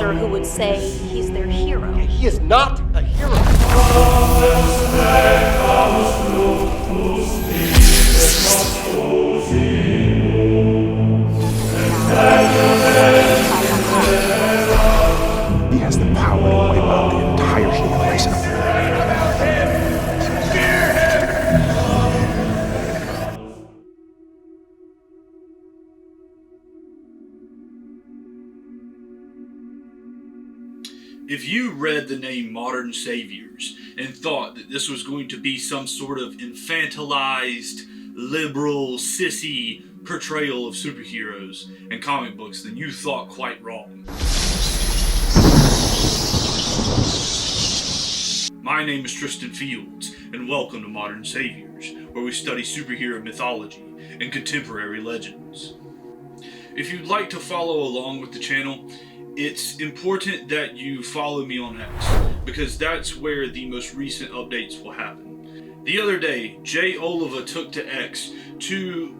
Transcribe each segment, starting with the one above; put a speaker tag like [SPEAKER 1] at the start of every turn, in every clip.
[SPEAKER 1] professor who would say he's their hero.
[SPEAKER 2] He is not a hero.
[SPEAKER 3] He has the power to wipe out the entire human race.
[SPEAKER 4] If you read the name Modern Saviors and thought that this was going to be some sort of infantilized, liberal, sissy portrayal of superheroes and comic books, then you thought quite wrong. My name is Tristan Fields, and welcome to Modern Saviors, where we study superhero mythology and contemporary legends. If you'd like to follow along with the channel, it's important that you follow me on X, because that's where the most recent updates will happen. The other day, Jay Oliva took to X to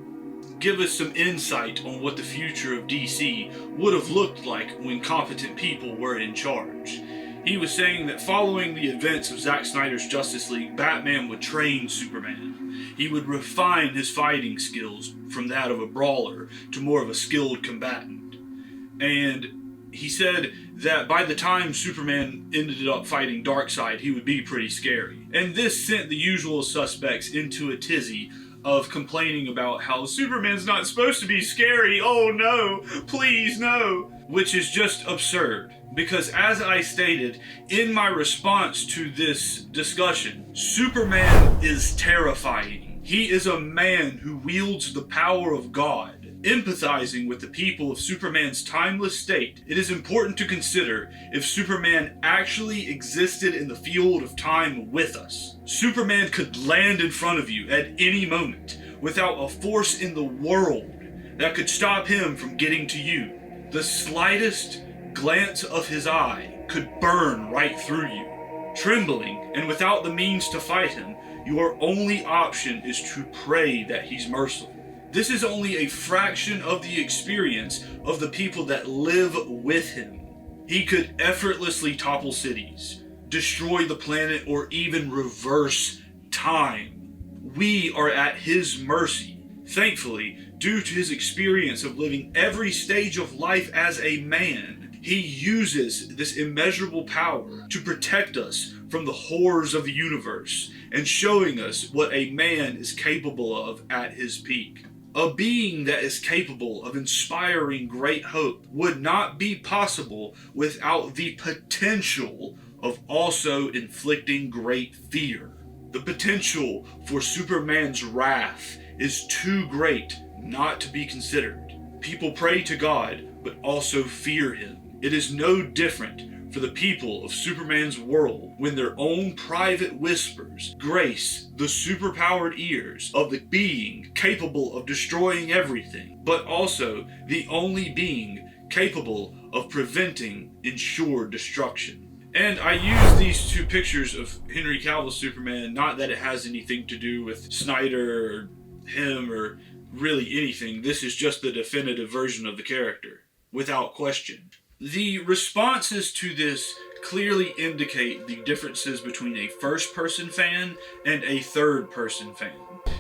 [SPEAKER 4] give us some insight on what the future of DC would have looked like when competent people were in charge. He was saying that following the events of Zack Snyder's Justice League, Batman would train Superman. He would refine his fighting skills from that of a brawler to more of a skilled combatant. And he said that by the time Superman ended up fighting Darkseid, he would be pretty scary. And this sent the usual suspects into a tizzy of complaining about how Superman's not supposed to be scary. Oh no, please no. Which is just absurd. Because as I stated in my response to this discussion, Superman is terrifying. He is a man who wields the power of God. Empathizing with the people of Superman's timeless state, it is important to consider if Superman actually existed in the field of time with us. Superman could land in front of you at any moment without a force in the world that could stop him from getting to you. The slightest glance of his eye could burn right through you. Trembling and without the means to fight him, your only option is to pray that he's merciful. This is only a fraction of the experience of the people that live with him. He could effortlessly topple cities, destroy the planet, or even reverse time. We are at his mercy. Thankfully, due to his experience of living every stage of life as a man, he uses this immeasurable power to protect us from the horrors of the universe and showing us what a man is capable of at his peak. A being that is capable of inspiring great hope would not be possible without the potential of also inflicting great fear. The potential for Superman's wrath is too great not to be considered. People pray to God, but also fear him. It is no different for the people of Superman's world when their own private whispers grace the superpowered ears of the being capable of destroying everything, but also the only being capable of preventing ensured destruction. And I use these two pictures of Henry Cavill's Superman, not that it has anything to do with Snyder or him or really anything. This is just the definitive version of the character, without question. The responses to this clearly indicate the differences between a first-person fan and a third-person fan.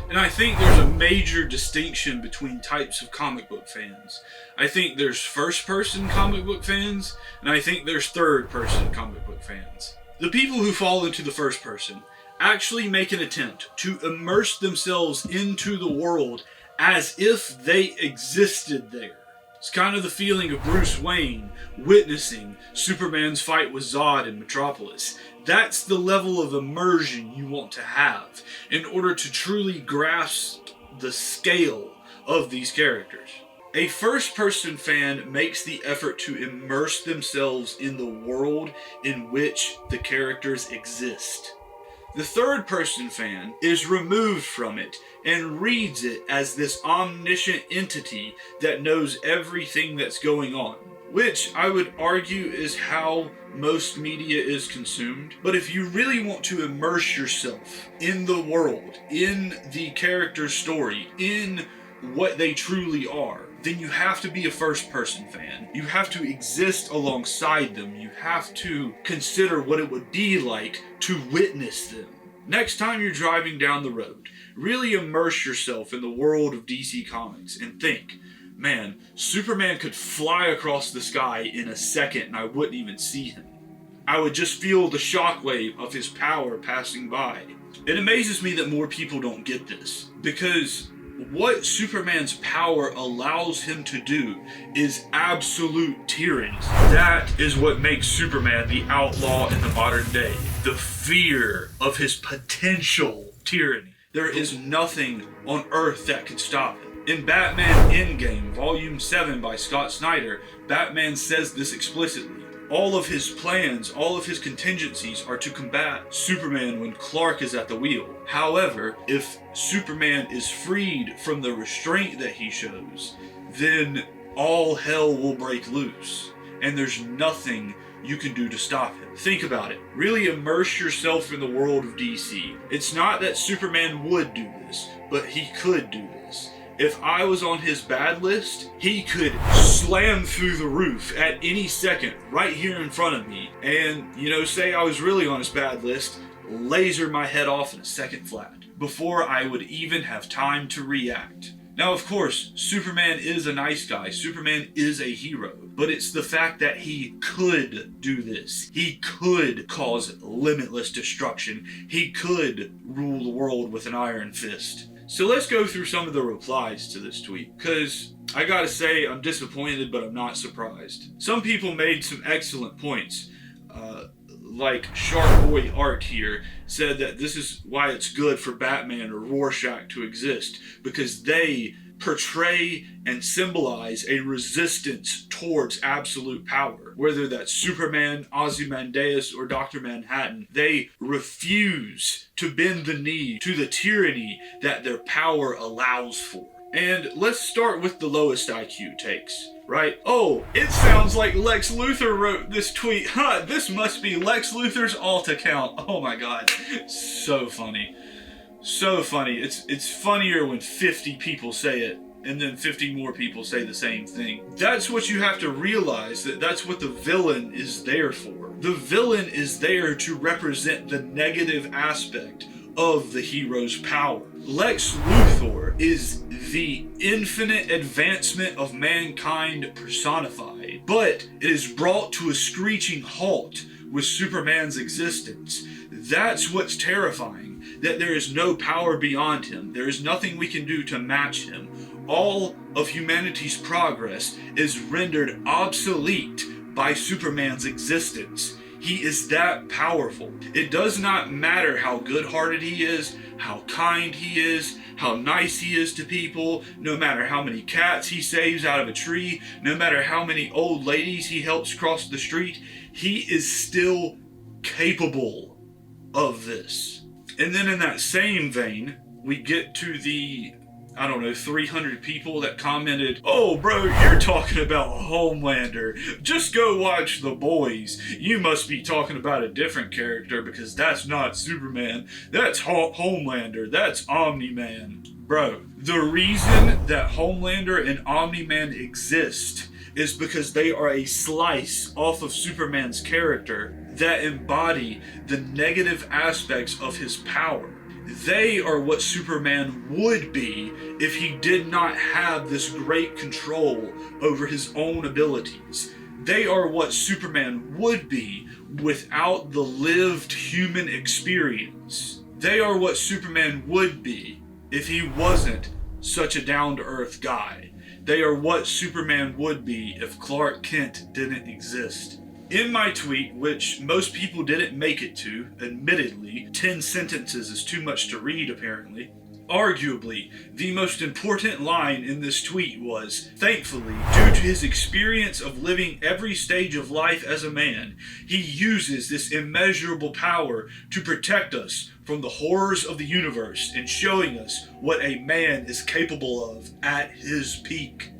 [SPEAKER 4] And I think there's a major distinction between types of comic book fans. I think there's first-person comic book fans, and I think there's third-person comic book fans. The people who fall into the first person actually make an attempt to immerse themselves into the world as if they existed there. It's kind of the feeling of Bruce Wayne witnessing Superman's fight with Zod in Metropolis. That's the level of immersion you want to have in order to truly grasp the scale of these characters. A first-person fan makes the effort to immerse themselves in the world in which the characters exist. The third-person fan is removed from it and reads it as this omniscient entity that knows everything that's going on, which I would argue is how most media is consumed. But if you really want to immerse yourself in the world, in the character's story, in what they truly are, then you have to be a first-person fan. You have to exist alongside them. You have to consider what it would be like to witness them. Next time you're driving down the road, really immerse yourself in the world of DC Comics and think, man, Superman could fly across the sky in a second and I wouldn't even see him. I would just feel the shockwave of his power passing by. It amazes me that more people don't get this, because what Superman's power allows him to do is absolute tyranny. That is what makes Superman the outlaw in the modern day. The fear of his potential tyranny. There is nothing on Earth that can stop him. In Batman Endgame, Volume 7 by Scott Snyder, Batman says this explicitly. All of his plans, all of his contingencies are to combat Superman when Clark is at the wheel. However, if Superman is freed from the restraint that he shows, then all hell will break loose, and there's nothing you can do to stop him. Think about it. Really immerse yourself in the world of DC. It's not that Superman would do this, but he could do this. If I was on his bad list, he could slam through the roof at any second right here in front of me. And, say I was really on his bad list, laser my head off in a second flat before I would even have time to react. Now, of course, Superman is a nice guy. Superman is a hero. But it's the fact that he could do this. He could cause limitless destruction. He could rule the world with an iron fist. So let's go through some of the replies to this tweet, because I gotta say I'm disappointed, but I'm not surprised. Some people made some excellent points. Like Shark Boy Art here said that this is why it's good for Batman or Rorschach to exist, because they portray and symbolize a resistance towards absolute power. Whether that's Superman, Ozymandias, or Dr. Manhattan, they refuse to bend the knee to the tyranny that their power allows for. And let's start with the lowest IQ takes, right? Oh, it sounds like Lex Luthor wrote this tweet. This must be Lex Luthor's alt account. Oh my god. So funny. So funny. It's funnier when 50 people say it, and then 50 more people say the same thing. That's what you have to realize, that's what the villain is there for. The villain is there to represent the negative aspect of the hero's power. Lex Luthor is the infinite advancement of mankind personified, but it is brought to a screeching halt with Superman's existence. That's what's terrifying, that there is no power beyond him. There is nothing we can do to match him. All of humanity's progress is rendered obsolete by Superman's existence. He is that powerful. It does not matter how good-hearted he is, how kind he is, how nice he is to people, no matter how many cats he saves out of a tree, no matter how many old ladies he helps cross the street, he is still capable of this. And then in that same vein, we get to the 300 people that commented, "Oh bro, you're talking about Homelander. Just go watch The Boys. You must be talking about a different character because that's not Superman. That's Homelander. That's Omni-Man." Bro, the reason that Homelander and Omni-Man exist is because they are a slice off of Superman's character that embody the negative aspects of his power. They are what Superman would be if he did not have this great control over his own abilities. They are what Superman would be without the lived human experience. They are what Superman would be if he wasn't such a down-to-earth guy. They are what Superman would be if Clark Kent didn't exist. In my tweet, which most people didn't make it to, admittedly, 10 sentences is too much to read apparently, arguably, the most important line in this tweet was, thankfully, due to his experience of living every stage of life as a man, he uses this immeasurable power to protect us from the horrors of the universe and showing us what a man is capable of at his peak.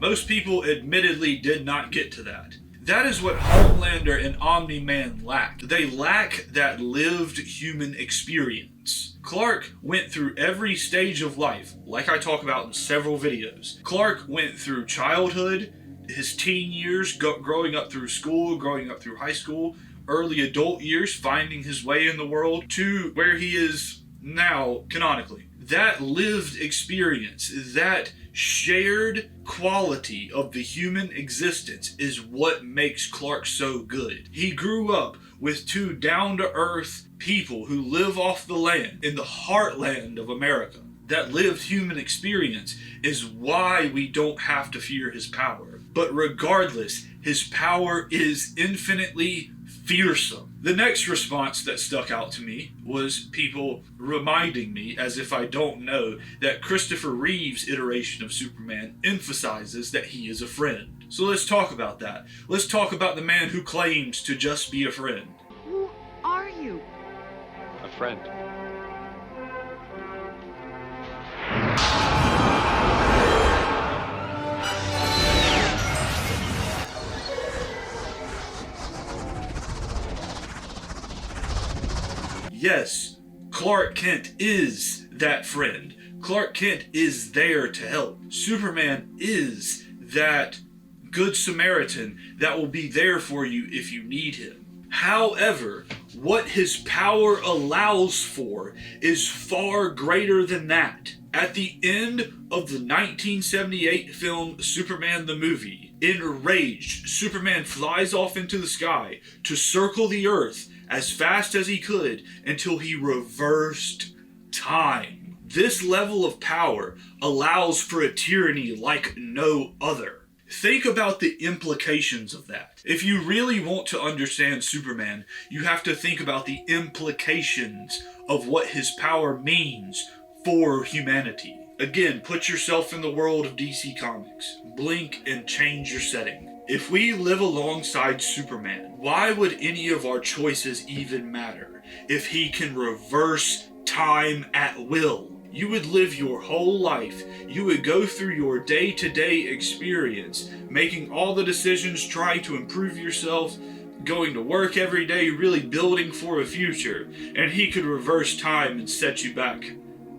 [SPEAKER 4] Most people admittedly did not get to that. That is what Homelander and Omni-Man lack. They lack that lived human experience. Clark went through every stage of life, like I talk about in several videos. Clark went through childhood, his teen years, growing up through school, growing up through high school, early adult years, finding his way in the world, to where he is now, canonically. That lived experience, that shared quality of the human existence is what makes Clark so good. He grew up with two down-to-earth people who live off the land in the heartland of America. That lived human experience is why we don't have to fear his power. But regardless, his power is infinitely fearsome. The next response that stuck out to me was people reminding me, as if I don't know, that Christopher Reeve's iteration of Superman emphasizes that he is a friend. So let's talk about that. Let's talk about the man who claims to just be a friend.
[SPEAKER 2] Who are you?
[SPEAKER 5] A friend.
[SPEAKER 4] Yes, Clark Kent is that friend. Clark Kent is there to help. Superman is that good Samaritan that will be there for you if you need him. However, what his power allows for is far greater than that. At the end of the 1978 film Superman the Movie, enraged, Superman flies off into the sky to circle the Earth as fast as he could until he reversed time. This level of power allows for a tyranny like no other. Think about the implications of that. If you really want to understand Superman, you have to think about the implications of what his power means for humanity. Again, put yourself in the world of DC Comics. Blink and change your setting. If we live alongside Superman, why would any of our choices even matter if he can reverse time at will? You would live your whole life, you would go through your day-to-day experience, making all the decisions, trying to improve yourself, going to work every day, really building for a future, and he could reverse time and set you back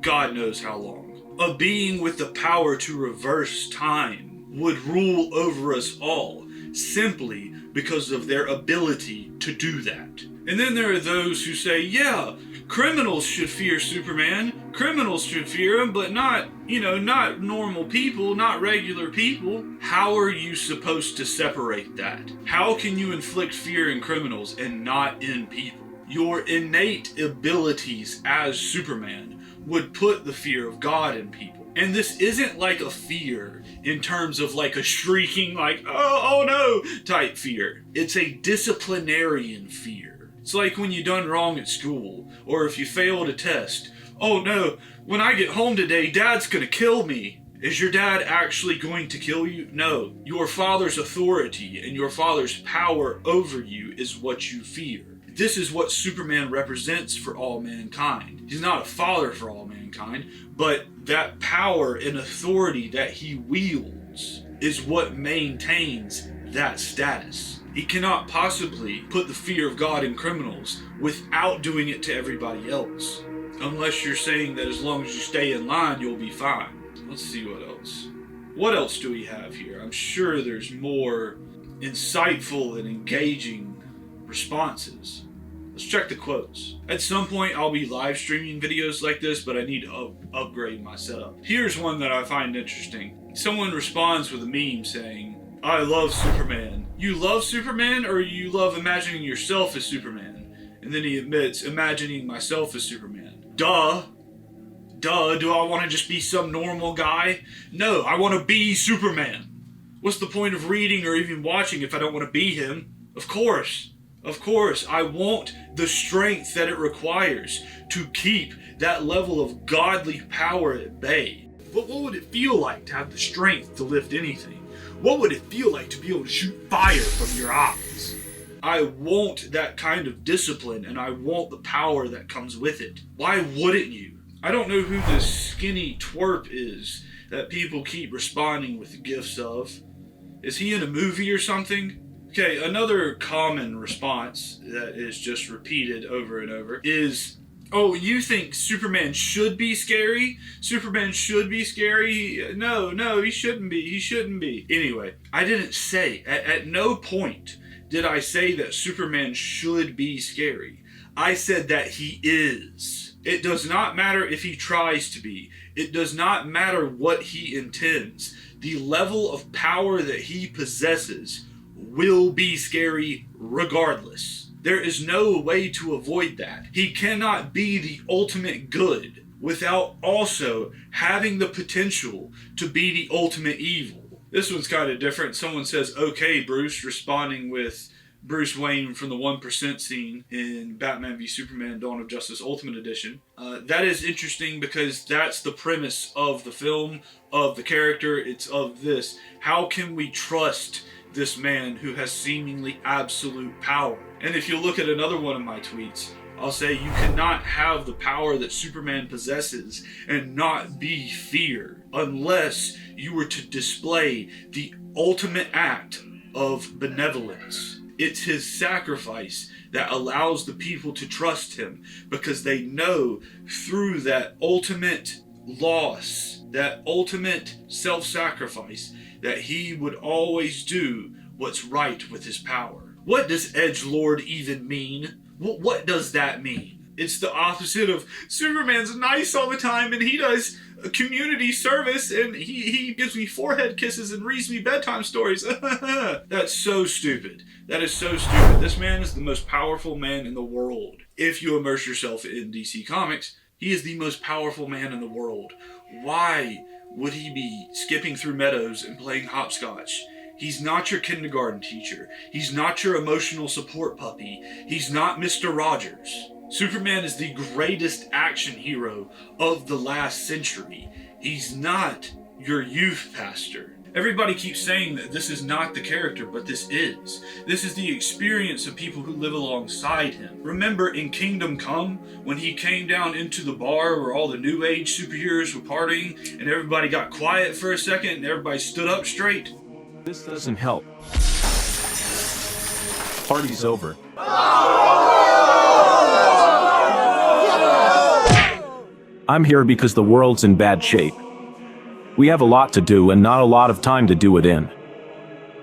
[SPEAKER 4] God knows how long. A being with the power to reverse time would rule over us all, simply because of their ability to do that. And then there are those who say, yeah, criminals should fear Superman, criminals should fear him, but not normal people, not regular people. How are you supposed to separate that? How can you inflict fear in criminals and not in people? Your innate abilities as Superman would put the fear of God in people. And this isn't like a fear in terms of like a shrieking, like, oh no, type fear. It's a disciplinarian fear. It's like when you done wrong at school, or if you failed a test. Oh no, when I get home today, Dad's gonna kill me. Is your dad actually going to kill you? No. Your father's authority and your father's power over you is what you fear. This is what Superman represents for all mankind. He's not a father for all mankind, but that power and authority that he wields is what maintains that status. He cannot possibly put the fear of God in criminals without doing it to everybody else. Unless you're saying that as long as you stay in line, you'll be fine. Let's see what else. What else do we have here? I'm sure there's more insightful and engaging responses. Let's check the quotes. At some point I'll be live streaming videos like this, but I need to upgrade my setup. Here's one that I find interesting. Someone responds with a meme saying, I love Superman. You love Superman, or you love imagining yourself as Superman? And then he admits, imagining myself as Superman. Duh, do I want to just be some normal guy? No, I want to be Superman. What's the point of reading or even watching if I don't want to be him? Of course, I want the strength that it requires to keep that level of godly power at bay. But what would it feel like to have the strength to lift anything? What would it feel like to be able to shoot fire from your eyes? I want that kind of discipline, and I want the power that comes with it. Why wouldn't you? I don't know who this skinny twerp is that people keep responding with gifs of. Is he in a movie or something? Okay, another common response that is just repeated over and over is, Oh, you think Superman should be scary? Superman should be scary? No, he shouldn't be. He shouldn't be. Anyway, I didn't say, at no point did I say that Superman should be scary. I said that he is. It does not matter if he tries to be. It does not matter what he intends. The level of power that he possesses will be scary regardless. There is no way to avoid that. He cannot be the ultimate good without also having the potential to be the ultimate evil. This one's kind of different. Someone says, okay, Bruce, responding with Bruce Wayne from the 1% scene in Batman v Superman Dawn of Justice Ultimate Edition. That is interesting because that's the premise of the film, of the character. It's of this. How can we trust this man who has seemingly absolute power? And if you look at another one of my tweets, I'll say you cannot have the power that Superman possesses and not be fear unless you were to display the ultimate act of benevolence. It's his sacrifice that allows the people to trust him because they know through that ultimate loss, that ultimate self-sacrifice, that he would always do what's right with his power. What does edgelord even mean? What does that mean? It's the opposite of Superman's nice all the time and he does community service and he gives me forehead kisses and reads me bedtime stories. That's so stupid. That is so stupid. This man is the most powerful man in the world. If you immerse yourself in DC Comics, he is the most powerful man in the world. Why would he be skipping through meadows and playing hopscotch? He's not your kindergarten teacher. He's not your emotional support puppy. He's not Mr. Rogers. Superman is the greatest action hero of the last century. He's not your youth pastor. Everybody keeps saying that this is not the character, but this is. This is the experience of people who live alongside him. Remember in Kingdom Come, when he came down into the bar where all the New Age superheroes were partying, and everybody got quiet for a second, and everybody stood up straight?
[SPEAKER 5] This doesn't help. Party's over. I'm here because the world's in bad shape. We have a lot to do and not a lot of time to do it in.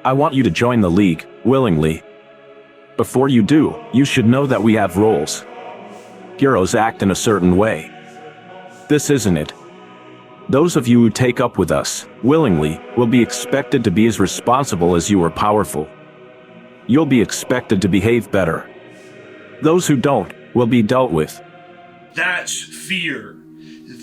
[SPEAKER 5] I want you to join the League, willingly. Before you do, you should know that we have roles. Heroes act in a certain way. This isn't it. Those of you who take up with us, willingly, will be expected to be as responsible as you are powerful. You'll be expected to behave better. Those who don't, will be dealt with.
[SPEAKER 4] That's fear.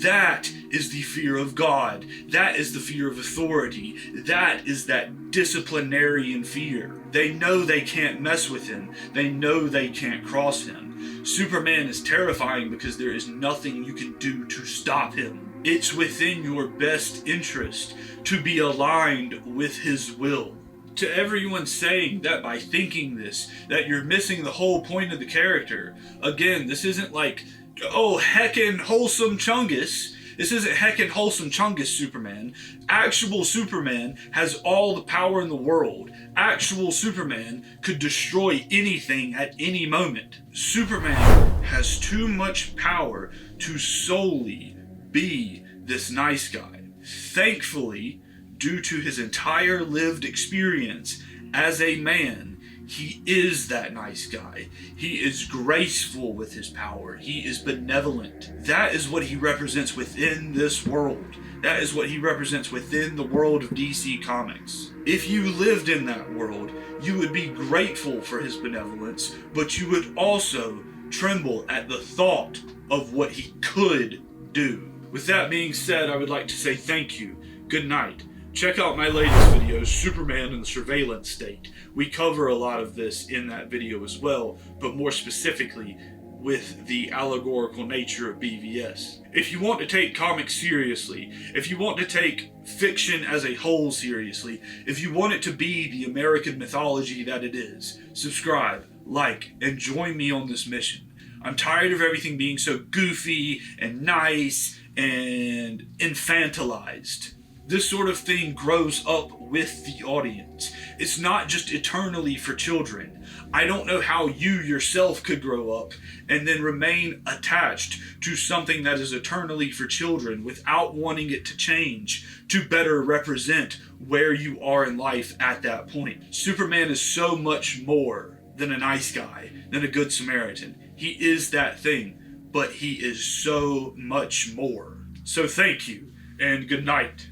[SPEAKER 4] That is the fear of God. That is the fear of authority. That is that disciplinarian fear. They know they can't mess with him. They know they can't cross him. Superman is terrifying because there is nothing you can do to stop him. It's within your best interest to be aligned with his will. To everyone saying that by thinking this, that you're missing the whole point of the character. Again, this isn't like, oh, heckin' wholesome Chungus. This isn't heckin' wholesome Chungus Superman. Actual Superman has all the power in the world. Actual Superman could destroy anything at any moment. Superman has too much power to solely be this nice guy. Thankfully, due to his entire lived experience as a man, he is that nice guy. He is graceful with his power. He is benevolent. That is what he represents within this world. That is what he represents within the world of DC Comics. If you lived in that world, you would be grateful for his benevolence, but you would also tremble at the thought of what he could do. With that being said, I would like to say thank you. Good night. Check out my latest video, Superman in the Surveillance State. We cover a lot of this in that video as well, but more specifically with the allegorical nature of BVS. If you want to take comics seriously, if you want to take fiction as a whole seriously, if you want it to be the American mythology that it is, subscribe, like, and join me on this mission. I'm tired of everything being so goofy and nice and infantilized. This sort of thing grows up with the audience. It's not just eternally for children. I don't know how you yourself could grow up and then remain attached to something that is eternally for children without wanting it to change to better represent where you are in life at that point. Superman is so much more than a nice guy, than a good Samaritan. He is that thing, but he is so much more. So thank you, and good night.